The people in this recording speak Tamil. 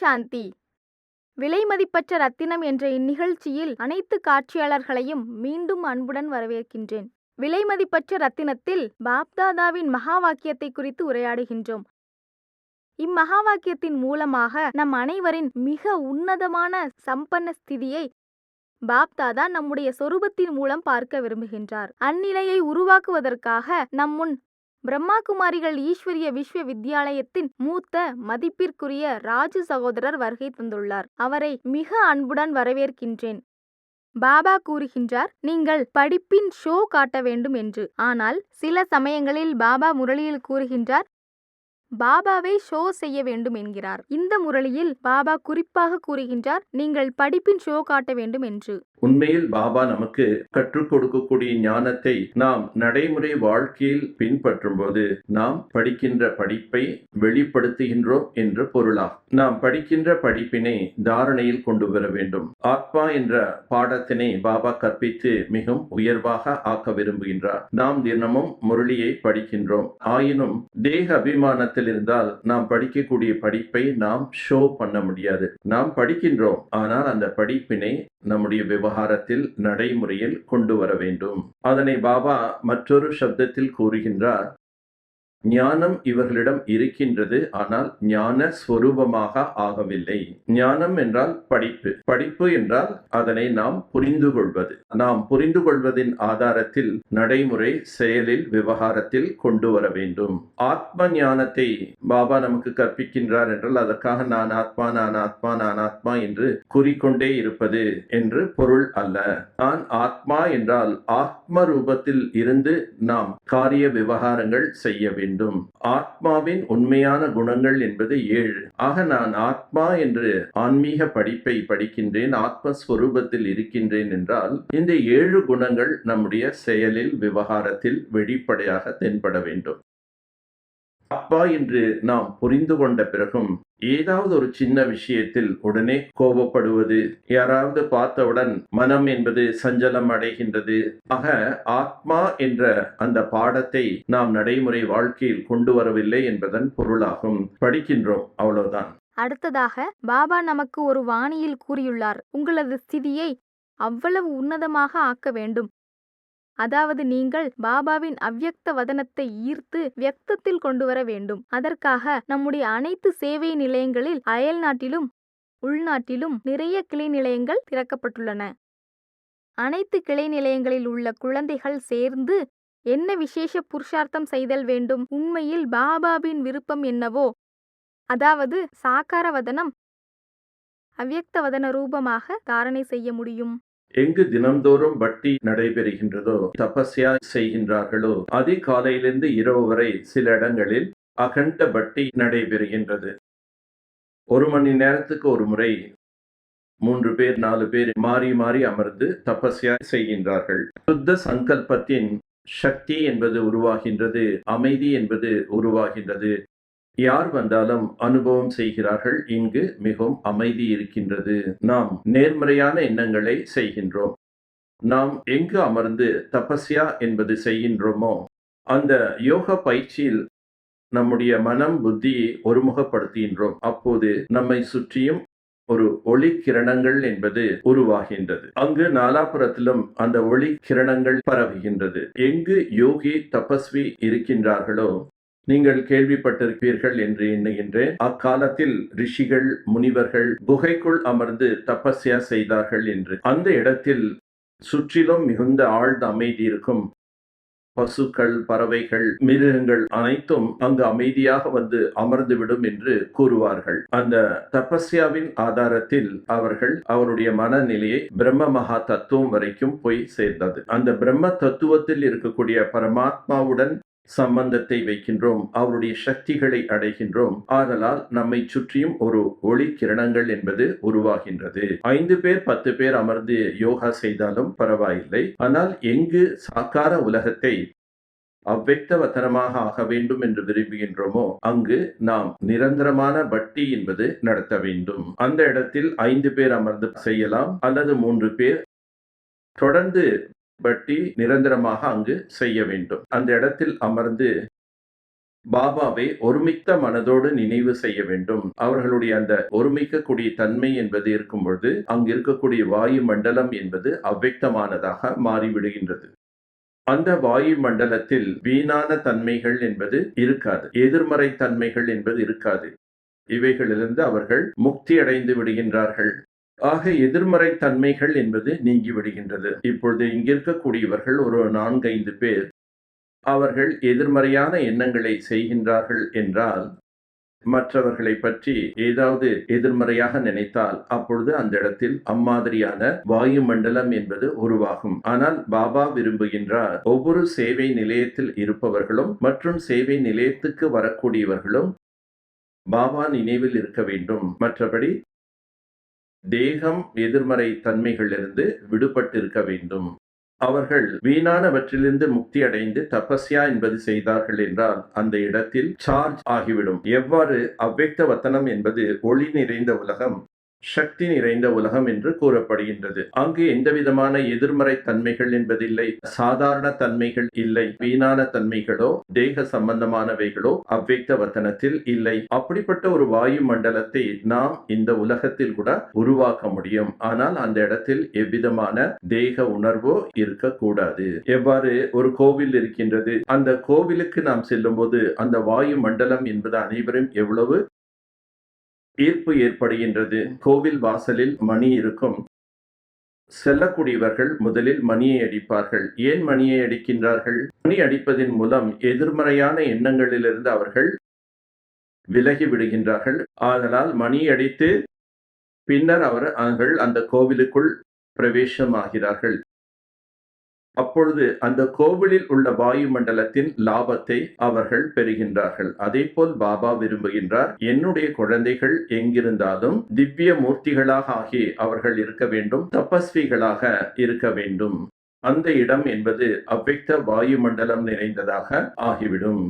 சாந்தி. விலைமதிப்பற்ற ரத்தினம் என்ற இந்நிகழ்ச்சியில் அனைத்து காட்சியாளர்களையும் மீண்டும் அன்புடன் வரவேற்கின்றேன். விலைமதிப்பற்ற ரத்தினத்தில் பாப்தாதாவின் மகா வாக்கியத்தை குறித்து உரையாடுகின்றோம். இம்மகா வாக்கியத்தின் மூலமாக நம் அனைவரின் மிக உன்னதமான சம்பன்ன ஸ்திதியை பாப்தாதா நம்முடைய சொரூபத்தின் மூலம் பார்க்க விரும்புகின்றார். அந்நிலையை உருவாக்குவதற்காக நம் முன் பிரம்மா குமாரிகள் ஈஸ்வரிய விஸ்வ வித்யாலயத்தின் மூத்த மதிப்பிற்குரிய ராஜு சகோதரர் வருகை தந்துள்ளார். அவரை மிக அன்புடன் வரவேற்கின்றேன். பாபா கூறுகின்றார், நீங்கள் படிப்பின் ஷோ காட்ட வேண்டும் என்று. ஆனால் சில சமயங்களில் பாபா முரளியில் கூறுகின்றார், பாபாவை ஷோ செய்ய வேண்டும் என்கிறார். இந்த முரளியில் பாபா குறிப்பாக கூறுகின்றார், நீங்கள் படிப்பின் ஷோ காட்ட வேண்டும் என்று. உண்மையில் பாபா நமக்கு கற்றுக் கொடுக்கக்கூடிய ஞானத்தை நாம் நடைமுறை வாழ்க்கையில் பின்பற்றும் போது நாம் படிக்கின்ற படிப்பை வெளிப்படுத்துகின்றோம் என்று பொருளாகும். நாம் படிக்கின்ற படிப்பினை தாரணையில் கொண்டு வர வேண்டும். ஆத்மா என்ற பாடத்தினை பாபா கற்பித்து மிகவும் உயர்வாக ஆக்க விரும்புகின்றார். நாம் தினமும் முரளியை படிக்கின்றோம். ஆயினும் தேக அபிமானத்தில் இருந்தால் நாம் படிக்கக்கூடிய படிப்பை நாம் ஷோ பண்ண முடியாது. நாம் படிக்கின்றோம், ஆனால் அந்த படிப்பினை நம்முடைய விவகாரத்தில் நடைமுறையில் கொண்டு வர வேண்டும். அதனை பாபா மற்றொரு சப்தத்தில் கூறுகின்றார், ஞானம் இவர்களிடம் இருக்கின்றது, ஆனால் ஞான ஸ்வரூபமாக ஆகவில்லை. ஞானம் என்றால் படிப்பு, படிப்பு என்றால் அதனை நாம் புரிந்து கொள்வது. நாம் புரிந்து கொள்வதின் ஆதாரத்தில் நடைமுறை செயலில் விவகாரத்தில் கொண்டு வர வேண்டும். ஆத்ம ஞானத்தை பாபா நமக்கு கற்பிக்கின்றார் என்றால் அதற்காக நான் ஆத்மா நான் ஆத்மா நான் ஆத்மா என்று கூறிக்கொண்டே இருப்பது என்று பொருள் அல்ல. நான் ஆத்மா என்றால் ஆத்ம ரூபத்தில் இருந்து நாம் காரிய விவகாரங்கள் செய்ய வேண்டும். ஆத்மாவின் உண்மையான குணங்கள் என்பது 7. ஆக நான் ஆத்மா என்று ஆன்மீக படிப்பை படிக்கின்றேன், ஆத்மஸ்வரூபத்தில் இருக்கின்றேன் என்றால் இந்த 7 குணங்கள் நம்முடைய செயலில் விவகாரத்தில் வெளிப்படையாக தென்பட வேண்டும். அப்பா என்று நாம் புரிந்து கொண்ட பிறகும் ஏதாவது ஒரு சின்ன விஷயத்தில் உடனே கோபப்படுவது, யாராவது பார்த்தவுடன் மனம் என்பது சஞ்சலம் அடைகின்றது. ஆக ஆத்மா என்ற அந்த பாடத்தை நாம் நடைமுறை வாழ்க்கையில் கொண்டு வரவில்லை என்பதன் பொருளாகும். படிக்கின்றோம், அவ்வளவுதான். அடுத்ததாக பாபா நமக்கு ஒரு வாணியில் கூறியுள்ளார், உங்களது ஸ்திதியை அவ்வளவு உன்னதமாக ஆக்க வேண்டும். அதாவது நீங்கள் பாபாவின் அவ்யக்த வதனத்தை ஈர்த்து வியக்தத்தில் கொண்டு வர வேண்டும். அதற்காக நம்முடைய அனைத்து சேவை நிலையங்களில் அயல் நாட்டிலும் உள்நாட்டிலும் நிறைய கிளை நிலையங்கள் திறக்கப்பட்டுள்ளன. அனைத்து கிளை நிலையங்களில் உள்ள குழந்தைகள் சேர்ந்து என்ன விசேஷ புருஷார்த்தம் செய்தல் வேண்டும்? உண்மையில் பாபாவின் விருப்பம் என்னவோ, அதாவது சாக்கார வதனம் அவ்யக்த வதன ரூபமாக தாரணை செய்ய முடியும். எங்கு தினம்தோறும் பட்டி நடைபெறுகின்றதோ, தபஸ்யா செய்கின்றார்களோ, அதிகாலையிலிருந்து இரவு வரை சில இடங்களில் அகண்ட பட்டி நடைபெறுகின்றது. 1 மணி நேரத்துக்கு ஒரு முறை 3 பேர் 4 பேர் மாறி மாறி அமர்ந்து தபஸ்யா செய்கின்றார்கள். சுத்த சங்கல்பத்தின் சக்தி என்பது உருவாகின்றது, அமைதி என்பது உருவாகின்றது. யார் வந்தாலும் அனுபவம் செய்கிறார்கள், இங்கு மிகவும் அமைதி இருக்கின்றது. நாம் நேர்மறையான எண்ணங்களை செய்கின்றோம். நாம் எங்கு அமர்ந்து தபஸ்யா என்பது செய்கின்றோமோ அந்த யோக பயிற்சியில் நம்முடைய மனம் புத்தியை ஒருமுகப்படுத்துகின்றோம். அப்போது நம்மை சுற்றியும் ஒரு ஒளி கிரணங்கள் என்பது உருவாகின்றது. அங்கு நாலாபுரத்திலும் அந்த ஒளி கிரணங்கள் பரவுகின்றது. எங்கு யோகி தபஸ்வி இருக்கின்றார்களோ, நீங்கள் கேள்விப்பட்டிருப்பீர்கள் என்று எண்ணுகின்றேன், அக்காலத்தில் ரிஷிகள் முனிவர்கள் குகைக்குள் அமர்ந்து தபஸ்யா செய்தார்கள் என்று. அந்த இடத்தில் சுற்றிலும் மிகுந்த ஆழ்ந்த அமைதி இருக்கும். பசுக்கள், பறவைகள், மிருகங்கள் அனைத்தும் அங்கு அமைதியாக வந்து அமர்ந்துவிடும் என்று கூறுவார்கள். அந்த தபஸ்யாவின் ஆதாரத்தில் அவர்கள் அவருடைய மனநிலையை பிரம்ம மகா தத்துவம் வரைக்கும் போய் சேர்ந்தது. அந்த பிரம்ம தத்துவத்தில் இருக்கக்கூடிய பரமாத்மாவுடன் சம்பந்தத்தை வைக்கின்றோம், அவருடைய சக்திகளை அடைகின்றோம். ஆதலால் நம்மை சுற்றியும் ஒரு ஒளி கிரணங்கள் என்பது உருவாகின்றது. 5 பேர் 10 பேர் அமர்ந்து யோகா செய்தாலும் பரவாயில்லை. ஆனால் எங்கு சாக்கார உலகத்தை அவ்வக்த வதனமாக ஆக வேண்டும் என்று விரும்புகின்றோமோ அங்கு நாம் நிரந்தரமான பட்டி என்பது நடத்த வேண்டும். அந்த இடத்தில் 5 பேர் அமர்ந்து செய்யலாம், அல்லது 3 பேர் தொடர்ந்து பட்டி நிரந்தரமாக அங்கு செய்ய வேண்டும். அந்த இடத்தில் அமர்ந்து பாபாவை ஒருமித்த மனதோடு நினைவு செய்ய வேண்டும். அவர்களுடைய அந்த ஒருமிக்கக்கூடிய தன்மை என்பது இருக்கும் பொழுது அங்கு இருக்கக்கூடிய வாயு மண்டலம் என்பது அவ்வக்தமானதாக மாறிவிடுகின்றது. அந்த வாயு மண்டலத்தில் வீணான தன்மைகள் என்பது இருக்காது, எதிர்மறை தன்மைகள் என்பது இருக்காது. இவைகளிலிருந்து அவர்கள் முக்தி அடைந்து விடுகின்றார்கள். ஆக எதிர்மறை தன்மைகள் என்பது நீங்கி விடுகின்றது. இப்பொழுது இங்கிருக்கக்கூடியவர்கள் ஒரு 4-5 பேர் அவர்கள் எதிர்மறையான எண்ணங்களை செய்கின்றார்கள் என்றால், மற்றவர்களை பற்றி ஏதாவது எதிர்மறையாக நினைத்தால் அப்பொழுது அந்த இடத்தில் அம்மாதிரியான வாயு மண்டலம் என்பது உருவாகும். ஆனால் பாபா விரும்புகின்றார் ஒவ்வொரு சேவை நிலையத்தில் இருப்பவர்களும் மற்றும் சேவை நிலையத்துக்கு வரக்கூடியவர்களும் பாபா நினைவில் இருக்க வேண்டும். மற்றபடி தேகம் எதிர்மறை தன்மைகளிலிருந்து விடுபட்டு இருக்க வேண்டும். அவர்கள் வீணானவற்றிலிருந்து முக்தி அடைந்து தபஸ்யா என்பது செய்தார்கள் என்றால் அந்த இடத்தில் சார்ஜ் ஆகிவிடும். எவ்வாறு அவ்வக்த வத்தனம் என்பது ஒளி நிறைந்த உலகம், சக்தி நிறைந்த உலகம் என்று கூறப்படுகின்றது. அங்கு எந்த விதமான எதிர்மறை தன்மைகள் என்பதில்லை, சாதாரண தன்மைகள் இல்லை, வீணான தன்மைகளோ தேக சம்பந்தமானவைகளோ அவ்வக்த வத்தனத்தில் இல்லை. அப்படிப்பட்ட ஒரு வாயு மண்டலத்தை நாம் இந்த உலகத்தில் கூட உருவாக்க முடியும். ஆனால் அந்த இடத்தில் எவ்விதமான தேக உணர்வோ இருக்கக்கூடாது. எவ்வாறு ஒரு கோவில் இருக்கின்றது, அந்த கோவிலுக்கு நாம் செல்லும் போது அந்த வாயு மண்டலம் என்பது அனைவரும் எவ்வளவு ஈர்ப்பு ஏற்படுகின்றது. கோவில் வாசலில் மணி இருக்கும். செல்லக்கூடியவர்கள் முதலில் மணியை அடிப்பார்கள். ஏன் மணியை அடிக்கின்றார்கள்? மணி அடிப்பதின் மூலம் எதிர்மறையான எண்ணங்களிலிருந்து அவர்கள் விலகி விடுகின்றார்கள். ஆதலால் மணி அடித்து பின்னர் அவர்கள் அந்த கோவிலுக்குள் பிரவேசமாகிறார்கள். அப்பொழுது அந்த கோவிலில் உள்ள வாயு மண்டலத்தின் லாபத்தை அவர்கள் பெறுகின்றார்கள். அதேபோல் பாபா விரும்புகின்றார் என்னுடைய குழந்தைகள் எங்கிருந்தாலும் திவ்ய மூர்த்திகளாக ஆகி அவர்கள் இருக்க வேண்டும், தபஸ்விகளாக இருக்க வேண்டும். அந்த இடம் என்பது அவ்வக்த வாயு மண்டலம் நிறைந்ததாக ஆகிவிடும்.